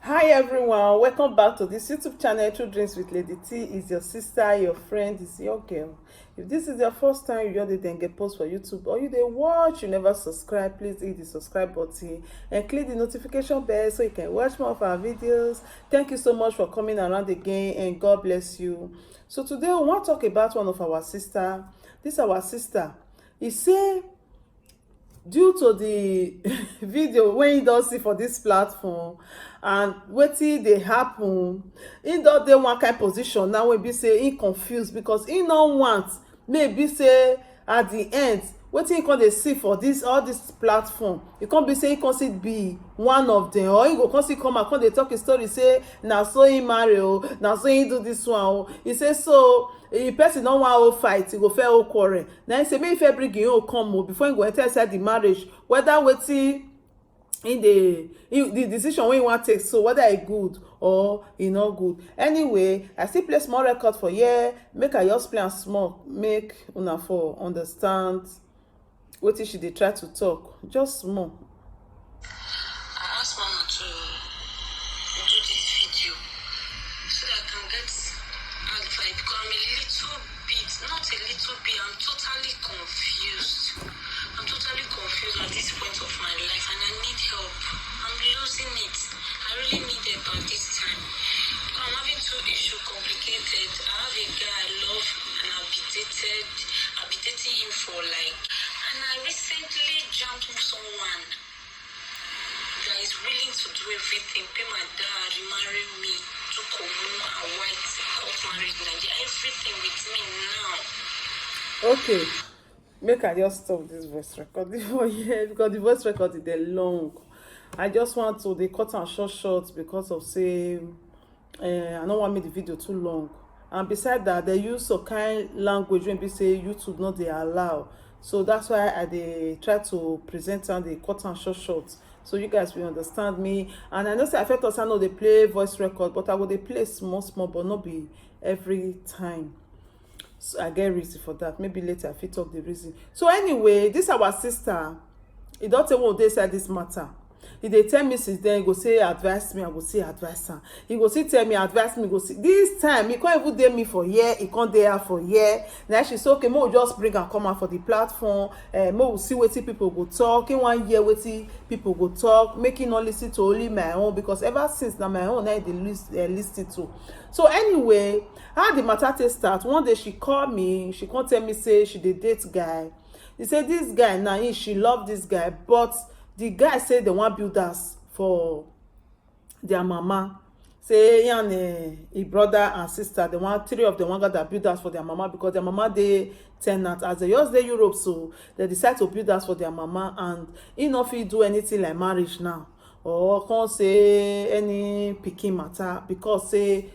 Hi everyone, welcome back to this YouTube channel. True Dreams with Lady T. Is your sister, your friend, is your girl. If this is your first time you just then get post for YouTube or you dey watch, you never subscribe, please hit the subscribe button and click the notification bell so you can watch more of our videos. Thank you so much for coming around again and God bless you. So today we want to talk about one of our sister. This our sister. He say due to the video wey you don see for this platform and wetin dey happen, e don dey one kind position now wey be say e confused because e no want make e be say at the end wetin e come dey see for this all this platform e come be say e come still be one of them, or e go come still come out come dey talk his story say na so e marry o, na so e do this one o. E say so if person don wan hold fight e go first hold quarrel, na im say make e first bring im own come o before im go enter inside the marriage, whether wetin the decision wey you wan take so whether e good or e no good. Anyway, I still play small record for here make I just play am small make una for understand wetin she dey try to talk just small. I asked Mama to do this video so that I can get advice because I'm a little bit, not a little bit, I'm totally confused. I'm totally confused at this point of my life and I need help. I'm losing it. I really need help at this time. I'm having two issues complicated. I have a guy I love and I've been dating him for and I recently jumped with someone that is willing to do everything, pay my dad, marry me, to Komu, a white, court marriage, Nigeria, everything with me now. Okay, make I just stop this voice recording for here because the voice record is dey long. I just want to dey cut am short because of say I no wan make the video too long, and beside that they use some kind language wey be say YouTube no dey allow, so that's why I dey try to present am, dey cut am short so you guys will understand me. And I know say I fit talk say I no dey play voice record, but I go dey play small but no be every time. So I get reason for that. Maybe later I fit talk the reason. So anyway, this our sister, e don tey one day inside this matter. He dey tell me since then, he go say advise me, I go say advise am. He go still tell me advise me, go see this time he can't even dey me for here, he can't dey her for here. Now she say okay, make we just bring am come out for the platform, make we see wetin people go talk. He wan hear wetin people go talk, make him not listen to only my own, because ever since na my own I dey listen to. So anyway, how the matter take start? One day she call me, she come tell me say she dey date guy. He say this guy na she love this guy, but the guy say they want builders for their mama. Say he and his brother and sister, they want three of them want gather builders for their mama because their mama dey tenant. As they just dey Europe, so they decide to build house for their mama, and he no fit do anything like marriage now or can't say any pikin matter because say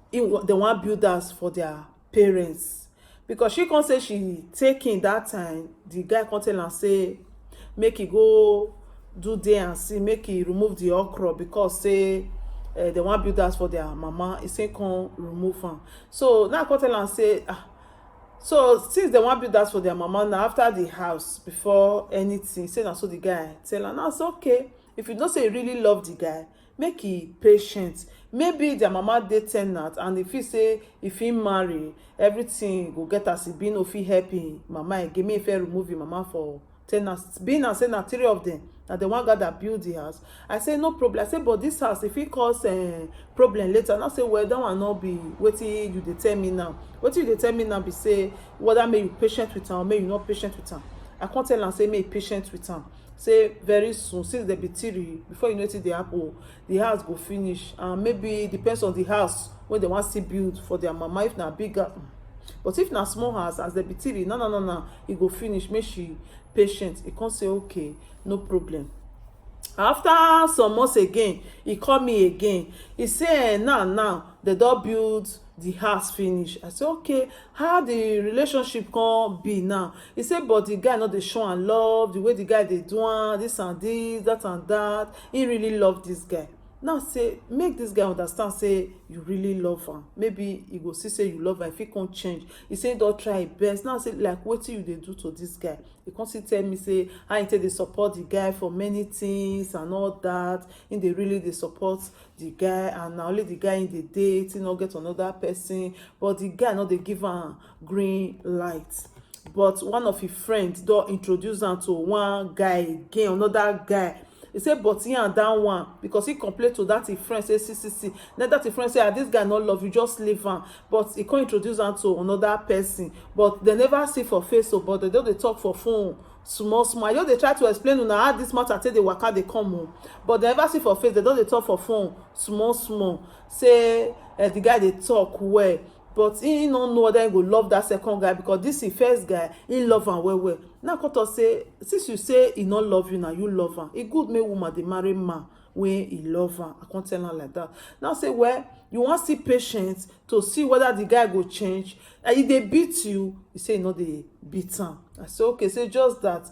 they want builders for their parents. Because she can't say she taking that time, the guy can't tell and say make e go do there and see, make e remove the okra because say they want builders for their mama. He say come remove am. So now I come tell am say so since they want builders for their mama, now after the house before anything, say na so the guy tell am now it's okay. If you know say you really love the guy, make e patient. Maybe their mama dey tenant, and if he say if he marry everything go get as e be, no fit help him mama again, make e fit remove him mama for tenants. Being and say na three of them na the one guy that build the house. I say no problem. I say but this house if it cause problem later, now say well that one not be wetin you dey tell me now. Wetin you dey tell me now be say whether make you patient with am or make you not patient with am. I can't tell am say make you patient with am. Say very soon, since they be three, before you know it, the apple, the house go finish. And maybe depends on the house when they want to build for their mama. If na bigger, but if na small house, as they be three, no, it go finish. Make she patient. He can't say okay, no problem. After some months again, he call me again. He say now they don build the house finish. I say okay, how the relationship can be now? He say but the guy not dey show and love the way the guy dey do am, this and this, that and that. He really love this guy. now say make this guy understand say you really love am. Maybe he go see say you love am, if he can't change, he say don't try his best. Now say like wetin you dey do to this guy. He come still tell me say how he take dey support the guy for many things and all that. He dey really dey support the guy, and na only the guy in dey date, he no get another person, but the guy no dey give am green light. But one of his friends don introduce am to one guy again, another guy. He say but he and that one, because he complain to that his friend say see then that his friend say this guy no love you, just leave am. But he come introduce am to another person, but they never see for face, so but they don dey talk for phone small. You know, they try to explain una how this matter take dey waka dey come o, but they never see for face, they don dey talk for phone small. Say the guy dey talk well, but he no know whether he go love that second guy, because this his first guy, he love am well. Now come talk say since you say he no love you, now you love am. E good make woman dey marry man when he love am. I can't tell am like that. Now say well, you wan see patient to see whether the guy go change, and if they beat you, he say no dey beat am. I say okay, say just that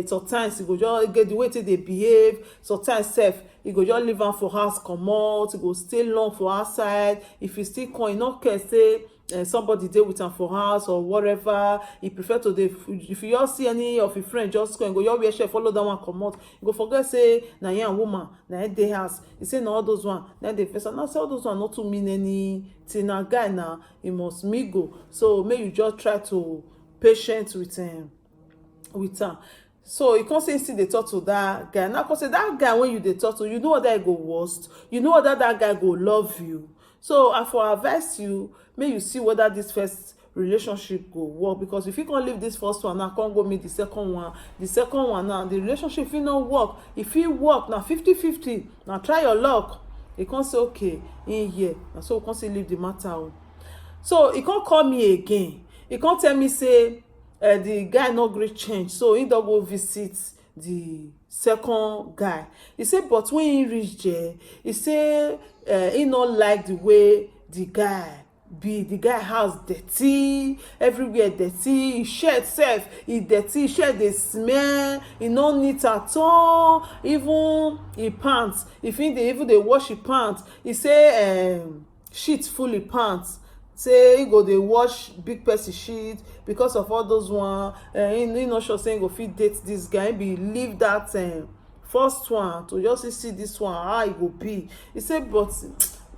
sometimes he go just get the way they behave, sometimes sef he go just leave am for house comot, he go stay long for outside. If he still come, he no care say somebody dey with am for house or whatever. He prefer to dey, if you just see any of his friends just come, he go just wear shirt follow that one comot. He go forget say na him and woman na him dey house. He say na all those one na dey first. Now say all those one not to mean anything. Na guy na he must mingle, so make you just try to patient with am. So you can't say still dey talk to that guy. Now cause say that guy when you dey talk to, you know whether he go worst, you know whether that guy go love you. So I for advise you, make you see whether this first relationship go work, because if you can't leave this first one now, can't go meet the second one now, the relationship fit not work. If it work now 50-50, now try your luck. You can't say okay in here, and so you can't say leave the matter out. So he can't call me again. He can't tell me say the guy no gree change, so he don go visit the second guy. He say but when he reach there, he say he no like the way the guy be. The guy house dirty, everywhere dirty, his shirt sef e dirty, his shirt dey smell, e no neat at all. Even his pants, if he dey even dey wash his pants, he say shit full his pants. Say he go dey wash big person shit because of all those one. He not sure say he go fit date this guy. He be leave that first one to just see this one how e go be. He say but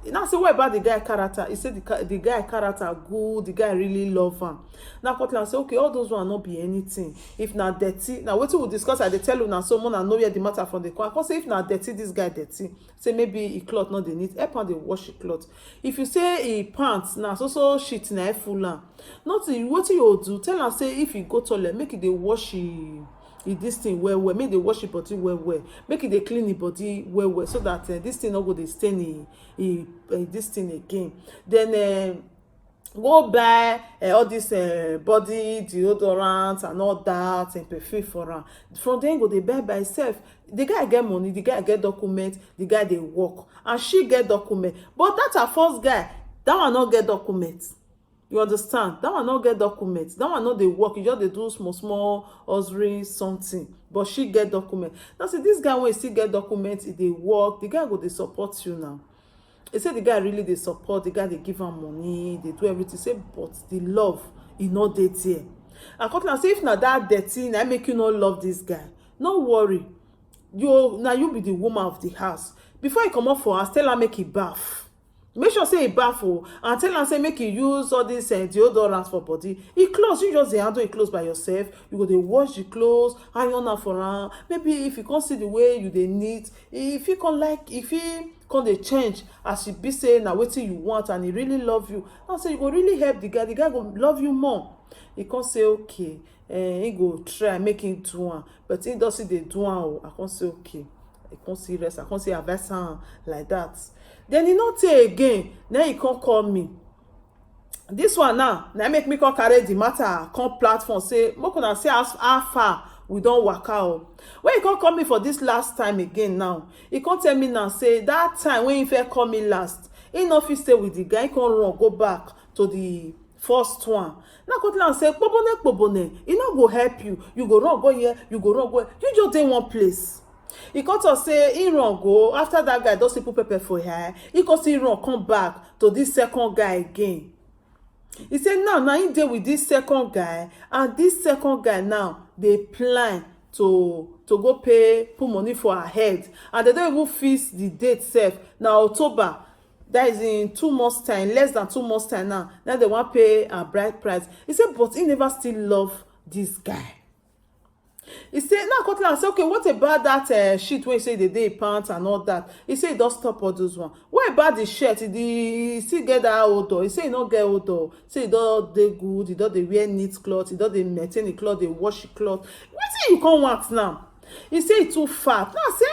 now say what about the guy character? He said the guy character good, the guy really love am. Now Cotland say okay, all those one not be anything. If na dirty, now what we discuss, I dey tell you now, so more know where the matter from the corner. Cause say if na dirty, this guy dirty, say maybe he cloth not dey neat, help am dey wash his cloth. If you say he pants now so shit na full am, nothing. What you do? Tell am say if he go toilet, make it dey wash this thing well, make they wash your body well, make it they clean the body well, so that this thing not go dey stain this thing again. Then go buy all this body deodorant and all that and perfume for am. From then go dey buy by itself. The guy get money, the guy get document, the guy dey work, and she get document. But that her first guy, that one not get document. You understand? That one not get documents. That one not dey work. You just dey do small hustling something. But she get document. Now see this guy when he still get documents, he dey work. The guy go dey support you now. He say the guy really dey support. The guy dey give am money. They do everything. Say but the love he not dey there. And Cotland say if na that dirty, na make you not love this guy. No worry. You be the woman of the house. Before you come up for house, tell her make he bath. Make sure say he baff and tell am say make you use all this deodorant for body. He clothes, you just dey handle it clothes by yourself. You go dey wash the clothes, iron am for am. Maybe if you can't see the way you dey neat, if you can like, if you can dey change as you be say na wetin you want and he really love you, now say you go really help the guy go love you more. He can't say okay, he go try make him do am, but he doesn't dey do am. I can't say okay, I can't see rest, I can't say advice am like that. Then he not say again, then he can't call me. This one now make me come carry the matter, come platform, say, make una say how far we don't work out. When he can't call me for this last time again now, he can't tell me now, say, that time when he first call me last, he not fit stay with the guy, he can't run, go back to the first one. Now Cotland say, Pobone, he not go help you. You go run, go here, you go run, go here. You just dey one place. He come talk say he run go after that guy don see put pepper for hair. He come see run come back to this second guy again. He say now him dey with this second guy, and this second guy now dey plan to go put money for her head, and they don even fix the date sef na October. That is in 2 months time, less than 2 months time now they wan pay her bride price. He say but he never still love this guy. He say now come tell am say okay, what about that shit wey say dey dey pants and all that? He say he don stop all those one. What about the shirt? He still get that odor? He say he no get odor. Say he don dey good, he don dey wear neat cloth, he don dey maintain the cloth, dey wash the cloth. Wetin you come want now? He say he too fat. Now say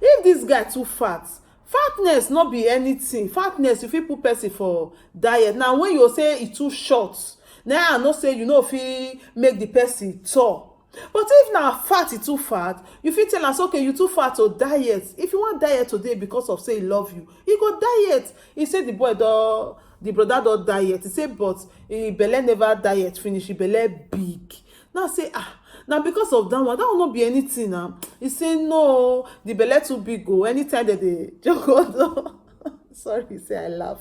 if this guy too fat, fatness no be anything. Fatness you fit put person for diet. Now when you say he too short, now I know say you no fit make the person tall. But if na fat e too fat, you fit tell us okay, you too fat to diet. If you want diet today because of say he love you, he go diet. He say the brother don diet. He say but he belle never diet finish, he belle big. Now say now because of that one no be anything now. He say no, the belle too big go. Anytime that they jogodo sorry, he say I laugh.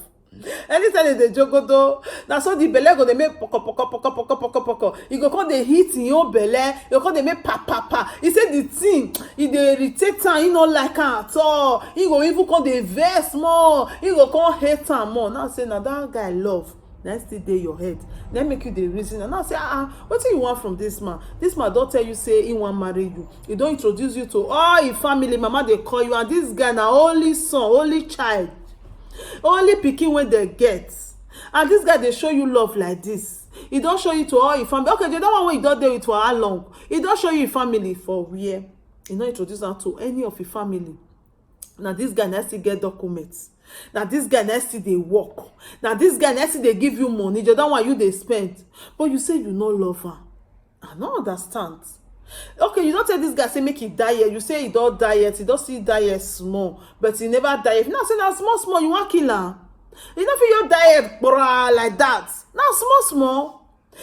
Anytime they jogodo, na so the belle go dey make poko. E go come dey hit in your belle, e go come dey make pa. He say the thing, e dey irritate am, he no like am at all. He go even come dey vex more, he go come hate am more. Now say na that guy love na still dey your head, then make you dey reason. And now say wetin you want from this man? This man don tell you say he wan marry you, he don introduce you to all him family, mama dey call you, and this guy na only son, only child, only pikin wey dem get, and this guy dey show you love like this. He don show you to all him family. Okay, the other one wey you don dey with for how long? He don show you him family for where? He no introduce am to any of him family. Na this guy na still get documents. Na this guy na still dey work. Na this guy na still dey give you money. The other one you dey spend, but you say you no love am. I no understand. Okay, you don tell this guy say make he diet. You say he don diet, he don still diet small, but he never diet. Now say na small you wan kill am. You no fit your diet like that. Now small.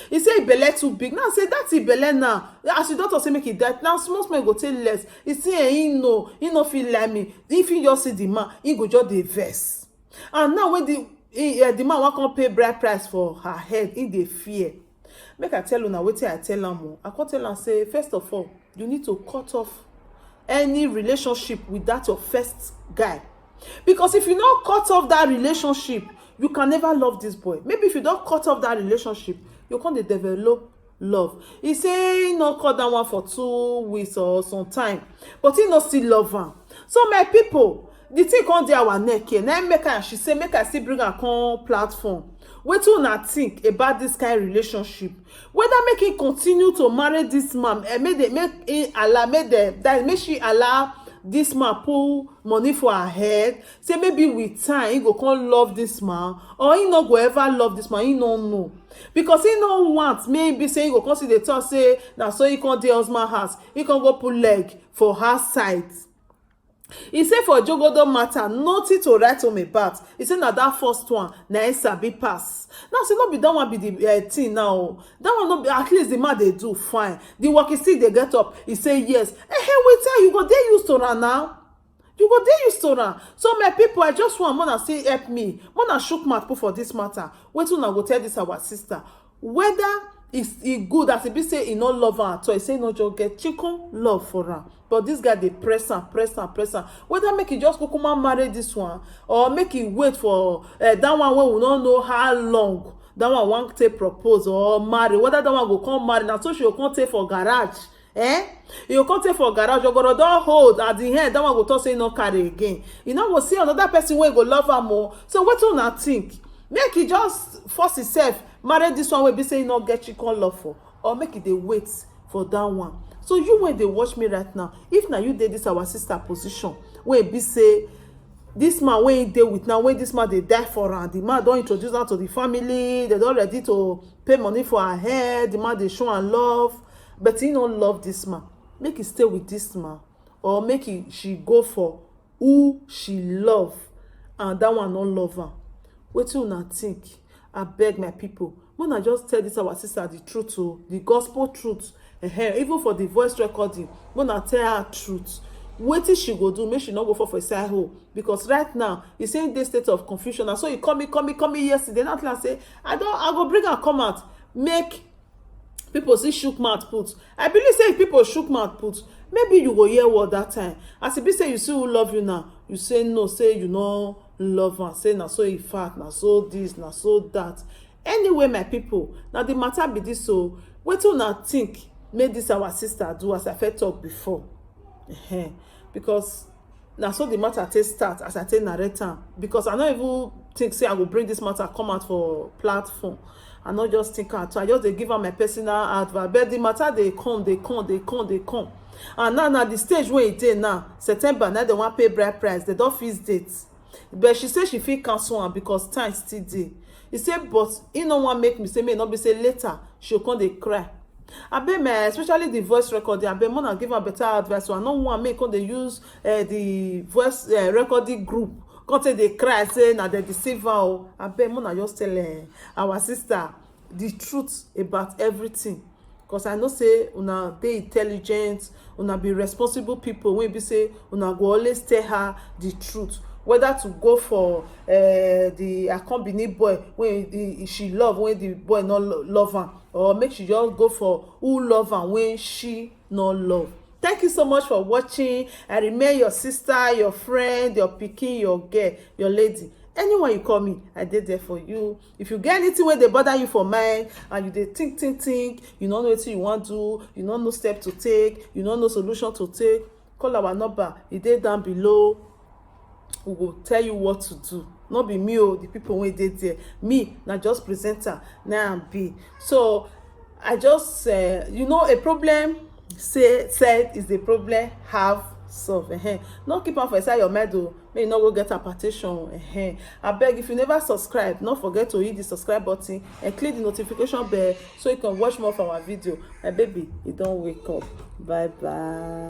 He say he belle too big. Now say that he belle now. As you doctor say make he diet, now small he go take less. He say he no feel like me. If he just see the man, he go just dey vex. And now when the man wan come pay bride price for her head, he dey fear. Make I tell you now wetin I tell am. I come tell am say first of all, you need to cut off any relationship with that your first guy, because if you no cut off that relationship, you can never love this boy. Maybe if you don't cut off that relationship, you can't develop love. He say he no cut that one for 2 weeks or some time, but he no still love am. So my people, the thing come dey our neck here. Now make her, she say make I still bring her come platform. Wetin una think about this kind of relationship? Whether make him continue to marry this man, and make she allow this man pull money for her head. Say maybe with time he go come love this man, or he no go ever love this man. He no know, because he no want maybe say he go come see the talk say na so he come dey husband house, he can go put leg for her side. He say for jogodo matter, nothing to write home about. He say na that first one na him sabi pass. Now say no be that one be the thing now. That one no be, at least the man dey do fine. The work he still dey get up. He say yes. Wait till you go dey used to am now. You go dey used to am. So my people, I just want una say help me. Una shook mouth put for this matter. Wetin una go tell this our sister? Whether e good as e be say he no love am at all. He say no just get chicken love for am. But this guy dey press am. Whether make he just kukuma marry this one, or make he wait for that one wey we no know how long that one wan take propose or marry. Whether that one go come marry, na so she go come take for garage. You go come take for garage, ogoro don hold at the end. That one go talk say no carry again. You no go see another person wey go love am more. So wetin una think? Make he just force himself marry this one wey be say he no get chicken love for, or make he dey wait for that one. So you wey dey watch me right now, if na you dey this our sister position wey be say this man wey he dey with now, when this man dey die for am, the man don introduce am to the family, they don ready to pay money for her head, the man dey show am love, but he no love this man. Make he stay with this man, or make she go for who she love, and that one no love am. Wetin una think? Abeg my people, una just tell this our sister the truth, the gospel truth. Even for the voice recording, una tell her truth. wetin she go do make she no go fall for inside hole, because right now e say in dey state of confusion. And so e call me yesterday, now tell am say I go bring am come out make people see shook mouth put. I believe say if people shook mouth put, maybe you go hear word that time. As e be say you see who love you now, you say no, say you no love am, say na so e fat, na so this, na so that. Anyway, my people, na the matter be this. So wetin una think make this our sister do, as I first talk before? Because na so the matter take start as I take narrate am, because I no even think say I go bring this matter come out for platform. I no just think am, so I just dey give am my personal advice. But the matter dey come. And now na the stage wey e dey now, September, now they wan pay bride price, they don fix date. But she say she fit cancel am because time still dey. E say but e no wan make me say make e no be say later she go come dey cry. Abeg, especially the voice recording, abeg una give am better advice. So I no wan make come dey use the voice recording group come take dey cry say na dem deceive her o. Abeg, una just tell our sister the truth about everything, because I know say una dey intelligent, una be responsible people wey be say una go always tell her the truth, whether to go for the accompany boy when she love, when the boy no love am, or make she just go for who love am when she no love. Thank you so much for watching. I remain your sister, your friend, your pikin, your girl, your lady. Anyone you call me, I dey there for you. If you get anything wey dey bother you for mind, and you dey think, you no know wetin you wan do, you no know step to take, you no know solution to take, call our number. E dey down below. We will tell you what to do. Not be me o, the people wey dey there. Me na just presenter, na am be. So I just a problem said is the problem half solved. No keep am for inside your mind o, make you no go get hypertension. Abeg, if you never subscribe, no forget to hit the subscribe button and click the notification bell so you can watch more of our video. My baby, you don wake up. Bye bye.